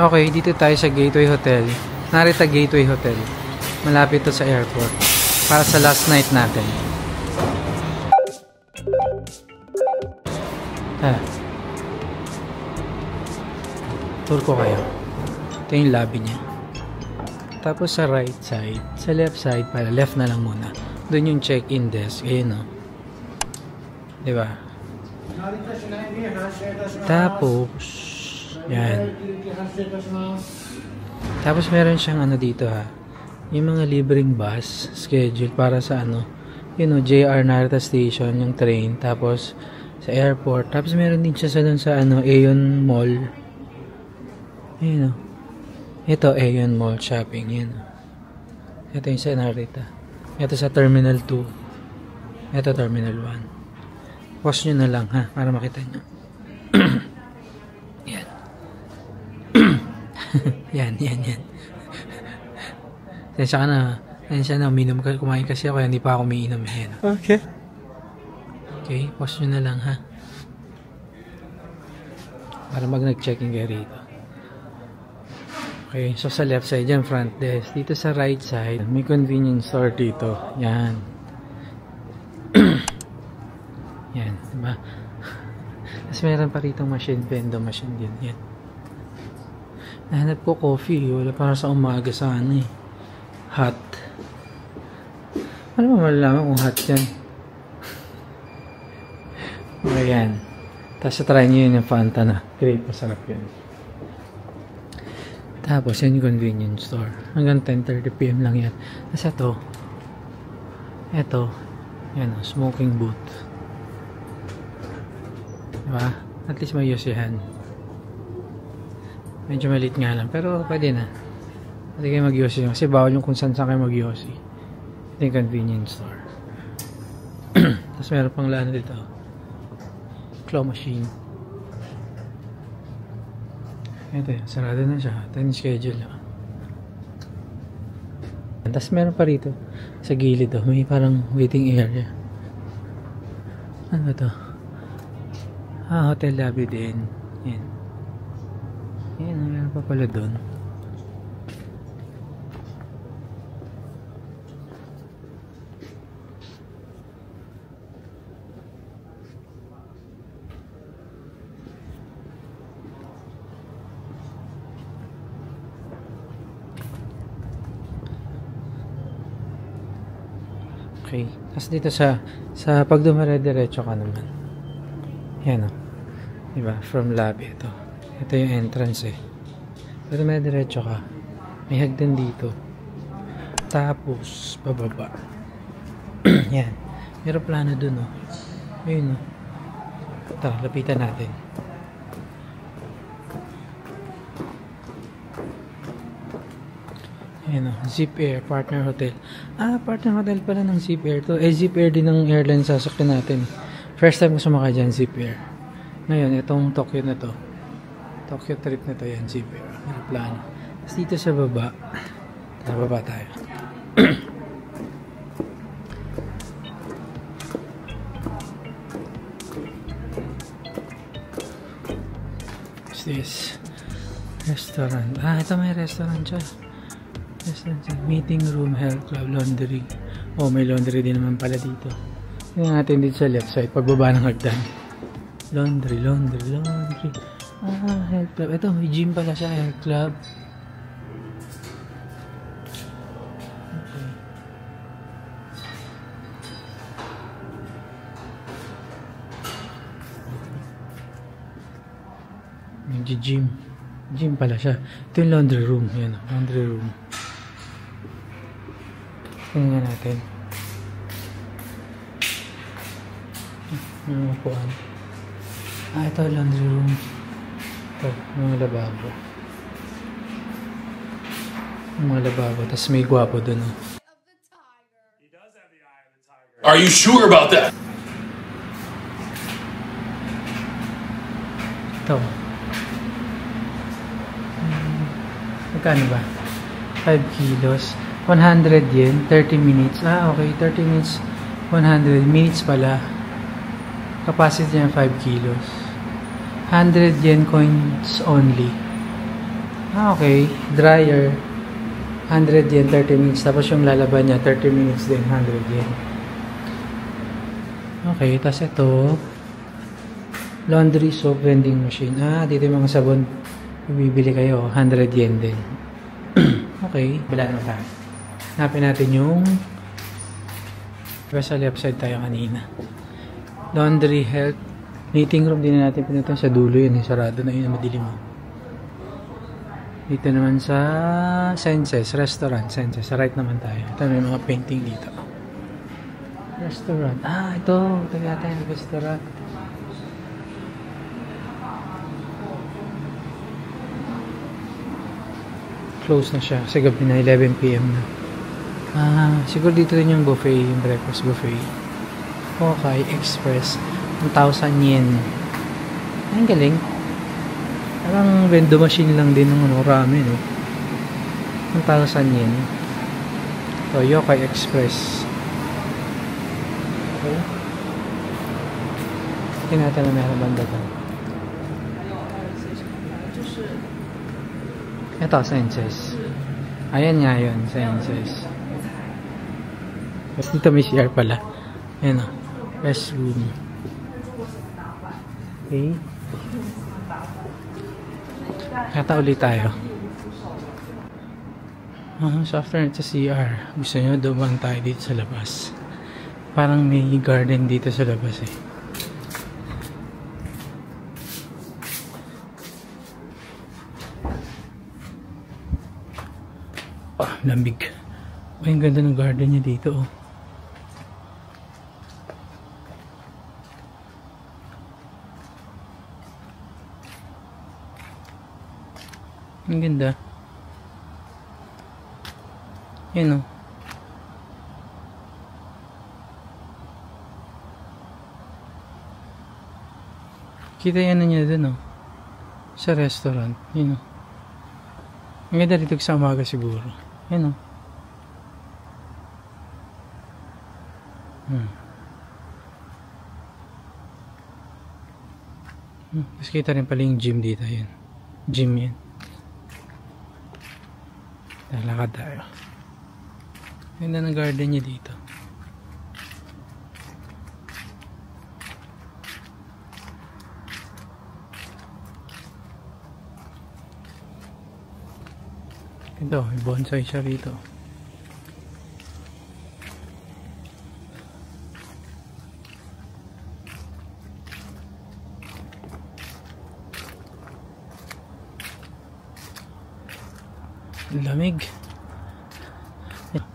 Okay, dito tayo sa Gateway Hotel. Narita Gateway Hotel. Malapit to sa airport. Para sa last night natin. Tour ko kayo. Ito yung lobby niya. Tapos sa right side, sa left side, para left na lang muna. Doon yung check-in desk. Ayun o. Diba? Tapos, yan. Tapos meron siyang ano dito ha. Yung mga libreng bus schedule para sa ano. You know, JR Narita Station, yung train. Tapos sa airport. Tapos meron din siya sa dun sa ano, Aeon Mall. Ayun o. Ito, Aeon Mall Shopping. Yan o. Ito yung sa Narita. Ito sa Terminal 2. Ito Terminal 1. Pause nyo na lang ha, para makita nyo. Yan. yan. Tensya ka na. Tensya na, uminom ka. Kumain kasi ako, hindi pa ako umiinom. Yan. Okay. Okay, pause nyo na lang ha. Para nag-check-in kayo rito. Okay, so sa left side yan, front desk. Dito sa right side, may convenience store dito. Yan. Yan, diba? Tapos meron pa rito machine, vendo machine din. Yan. Nahanap ko coffee. Wala para sa umaga sa ano eh. Hot. Ano ba malalaman kung hot yan? Ayan. Tapos try nyo yun yung Fanta na. Great, masarap yun. Tapos yan yung convenience store. Hanggang 10:30 PM lang yan. Tapos ito. Yan o, smoking booth. Diba? At least may yosihan. Medyo maliit nga lang. Pero pwede na. Pwede kayo mag-yosi. Kasi bawal yung kung saan kayo mag-yosi. Ito yung convenience store. Tapos meron pang lana dito. Claw machine. Ito yun. Sarado na siya. Ito yung schedule na. Tapos meron pa rito. Sa gilid oh. May parang waiting area. Ano to? Hotel lobby din. Yan. Yan, meron pa pala doon. Okay. Tapos dito sa pag dumare-diretso ka naman. Yan o. Diba? From lobby ito. Ito yung entrance eh. Pero may diretso ka. May hagdan dito. Tapos, pababa. Yan. May aeroplano dun o. Ayun o. Ito, lapitan natin. Ayan o. Zip Air, Partner Hotel. Partner Hotel pala ng Zip Air to. Zip Air din ng airline sasakyan natin. First time ko sumakay dyan, Zip Air. Ngayon, itong Tokyo na to. Tokyo trip na to yan, Zip Air. Aeroplano. Tapos dito sa baba. Baba tayo. What's this? Restaurant. Ito may restaurant siya. Meeting room, health club, laundry. May laundry din naman pala dito. Tingnan natin dito sa left side, pagbaba ng hagdan. Laundry. Health club. Ito, may gym pala siya, health club. Okay. May gym. Gym pala siya. Ito yung laundry room. Yan, laundry room. Tingnan natin. Yung upuan. Ito laundry room. Ito, mga lababo. Mga lababo. Tapos may gwapo dun. Are you sure about that? Ito. Magkano ba? 5 kilos. 100 yen. 30 minutes. Okay. 30 minutes. 100 minutes pala. Capacity niya 5 kilos. 100 yen coins only. Okay. Dryer. 100 yen, 30 minutes. Tapos yung lalaban niya, 30 minutes din, 100 yen. Okay, tapos ito, laundry soap vending machine. Dito yung mga sabon. Bibili kayo, 100 yen din. Okay, bila na tayo. Hanapin natin yung sa left side tayo kanina. Laundry, health, knitting room. Din na natin pinuntan sa dulo yun. Sarado na yun, madilim mo. Dito naman sa Senses, restaurant, Senses. Sa right naman tayo. Ito may mga painting dito. Restaurant. Ito. Ito natin yung restaurant. Close na siya. Kasi gabi na, 11 PM na. Siguro dito rin yung buffet, yung breakfast buffet. Okay, Express. 1,000 yen. Ang galing. Parang vendo machine lang din ng ramen, no? 1,000 yen. So, Yokai Express. Okay. Tingnan natin na meron banda doon. Ito, Senses. Ayan nga yun, Senses. Dito may CR pala. Ayan o. Restroom. Okay. Kata ulit tayo. So after sa CR, gusto nyo dumaan tayo dito sa labas. Parang may garden dito sa labas eh. Lambig. Ang ganda ng garden niya dito oh. Ang ganda. Yan o. Kita yan na niya dun o. Sa restaurant. Yan o. Ang ganda dito sa umaga siguro. Yan o. Tapos kita rin pala yung gym dito. Yan. Gym yan. Lalakad tayo. Ganda ng garden niya dito. Ito, may bonsai siya rito. Lamig.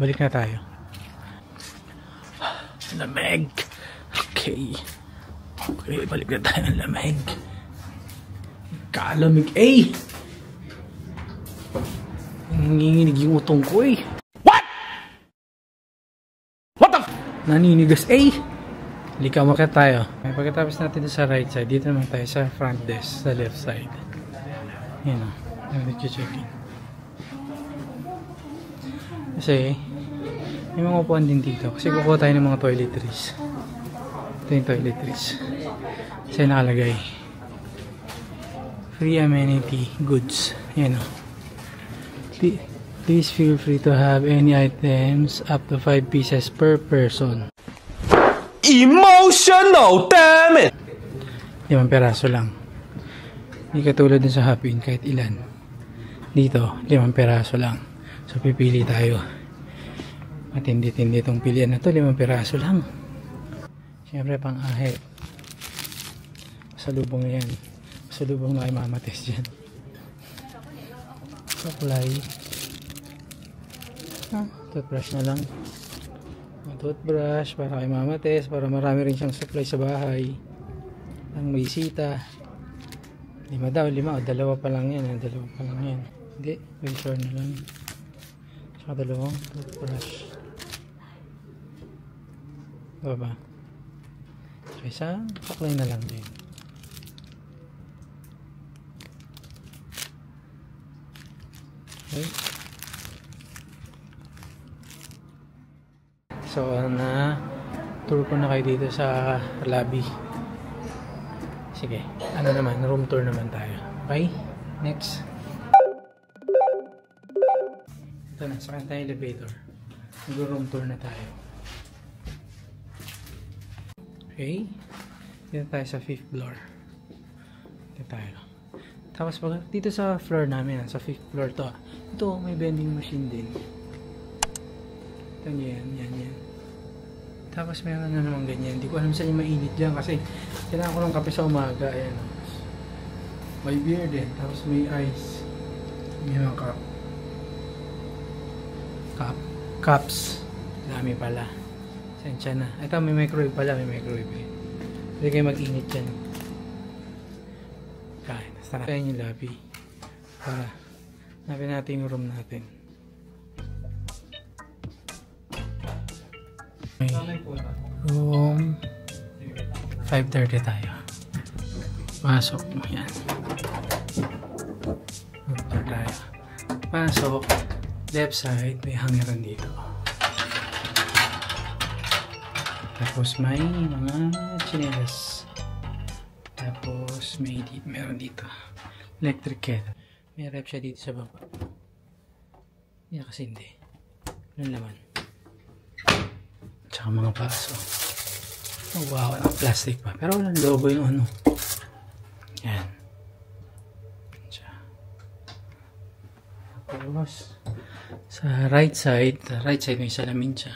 Balik na tayo. Lamig. Okay. Okay, balik na tayo ng lamig. Kalamig. Nanginginig yung utong ko eh. What? What the f? Naninigas Halika, umakyat tayo. Pagkatapos natin sa right side, dito naman tayo sa front desk, sa left side. Yan o. Nag-check-in. Kasi may mga upuan din dito kasi kukuha tayo ng mga toiletries. Ito yung toiletries kasi nakalagay free amenity goods. Yan o. Please feel free to have any items up to 5 pieces per person. Emotional, damn it! 5 peraso lang. Hindi katulad din sa Happy kahit ilan. Dito 5 peraso lang. So pipili tayo. Matindi-tindi itong pilihan na to. 5 piraso lang. Siyempre pang ahe. Masalubong yan. Masalubong na kay Mama Tess dyan. Supply. Toothbrush na lang. Toothbrush para kay Mama Tess. Para marami rin siyang supply sa bahay. Ang may sita. 5 daw. 5 o 2 pa lang yan. 2 pa lang yan. Hindi. Well sure na lang. Saka 2 toothbrush. Baba. Saka isang saklay na lang din. Okay. So, tour ko na kayo dito sa lobby. Sige. Ano naman, room tour naman tayo. Okay? Next. Ito na, sakay tayo elevator. Mag-room tour na tayo. Okay. Dito tayo sa 5th floor. Dito tayo. Tapos dito sa floor namin, sa 5th floor to. Ito, may vending machine din. Ito yan. Tapos meron na naman ganyan. Hindi ko alam saan yung mainit dyan kasi kailangan ko ng kape sa umaga. Ayan. May beer din. Tapos may ice. May mga cups. Dami pala. Sensya na. Ito may microwave pala. May microwave eh. Hindi kayo mag-init dyan. Kain. Tara. Kain yung lobby. Para hanapin natin yung room natin. Room 5:30 tayo. Pasok. Yan. Room tayo. Pasok. Left side. May hangeran dito. Tapos may mga chinelas. Tapos meron dito. Electric kettle. May rep siya dito sa baba. Yan kasi hindi. Ano naman? Tsaka mga baso. Oh, wow, ang plastic pa. Pero walang logo yung ano. Yan. Tapos sa right side may salamin siya.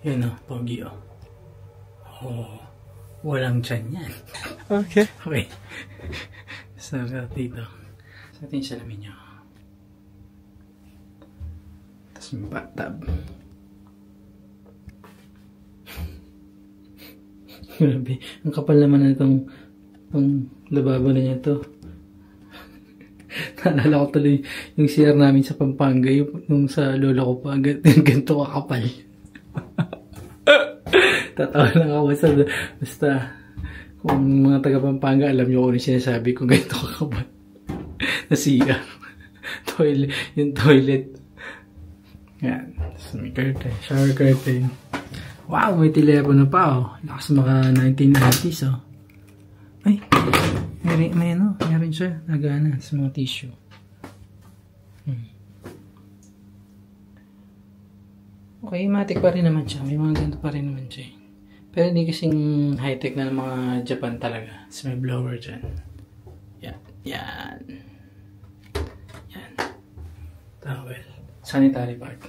Yan o, pogi o. Oh, walang tiyan yan. Okay. So, dito. Sa ating salamin nyo. Tapos may bathtub. Grabe. Ang kapal naman na itong lababo na niya to. Naalala ko tuloy yung CR namin sa Pampanga. Yung sa lola ko pa. Ganito kakapal. Tatawa lang ako. Basta kung mga taga Pampanga, alam nyo kung ano sinasabi kung ganito kakapal. Na CR. Yung toilet. Yan. So, may curtain. Shower curtain. Wow, may telepono pa oh. Lakas mga 1990s oh. Ay, meron siya. Nagana sa mga tissue. Okay, matik pa rin naman siya. May mga ganito pa rin naman siya. Pero hindi kasing high-tech na ng mga Japan talaga. Tapos may blower dyan. Yan. Towel. Sanitary bag.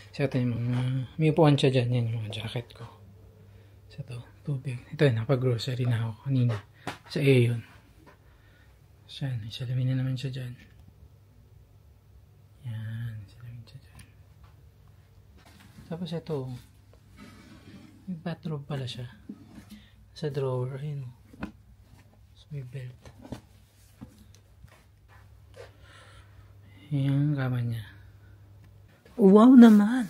So ito yung mga, may upuan siya dyan, yan yung mga jacket ko. So ito, tubig. Ito yun, napag-grocery na ako kanina. Sa Aeon. So yan, isalamin na naman siya dyan. Yan, isalamin siya dyan. Tapos ito, may bathrobe pala siya. Sa drawer, ayun. So may belt. Yan, kama niya. Wow naman!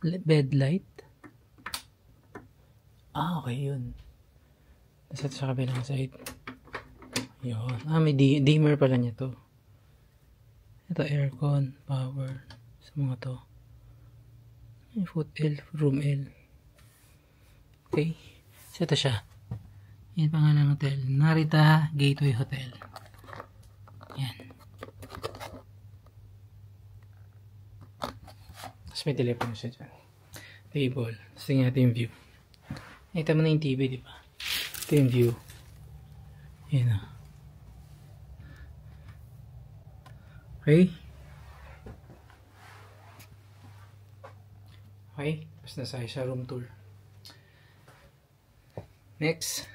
Bed light? Ah, okay yun. Nasa sa kabilang side. Yun. Ah, may dimmer pala niya to. Ito, aircon, power. Sa mga to. Foot L, room L. Okay. So, ito siya. Yan pangalan ng hotel. Narita Gateway Hotel. Yan. Tapos may telepono siya dyan. Table. Tapos tingnan natin yung view. Nakita mo na yung TV, di ba? Ito yung view. Yan o. Okay. Okay. Tapos nasa sa room tour. Next.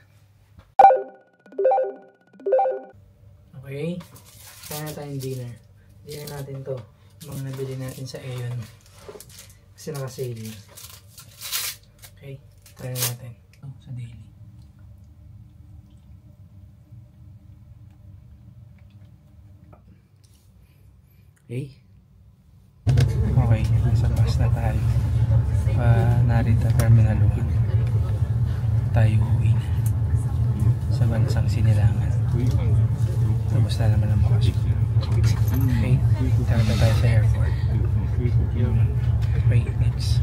Okay. Kaya na tayong dinner. Dinner natin to. Mga nabili natin sa Aeon. Kasi naka-sale. Okay. Try natin. Ito sa daily. Okay. Okay. Nasa bus na tayo. Narita Terminal 1. Tayo uwi na. Sa bansang Sinilangan. Tapos na naman ang bakasyon. Okay. Tara tayo sa airport. Okay, next.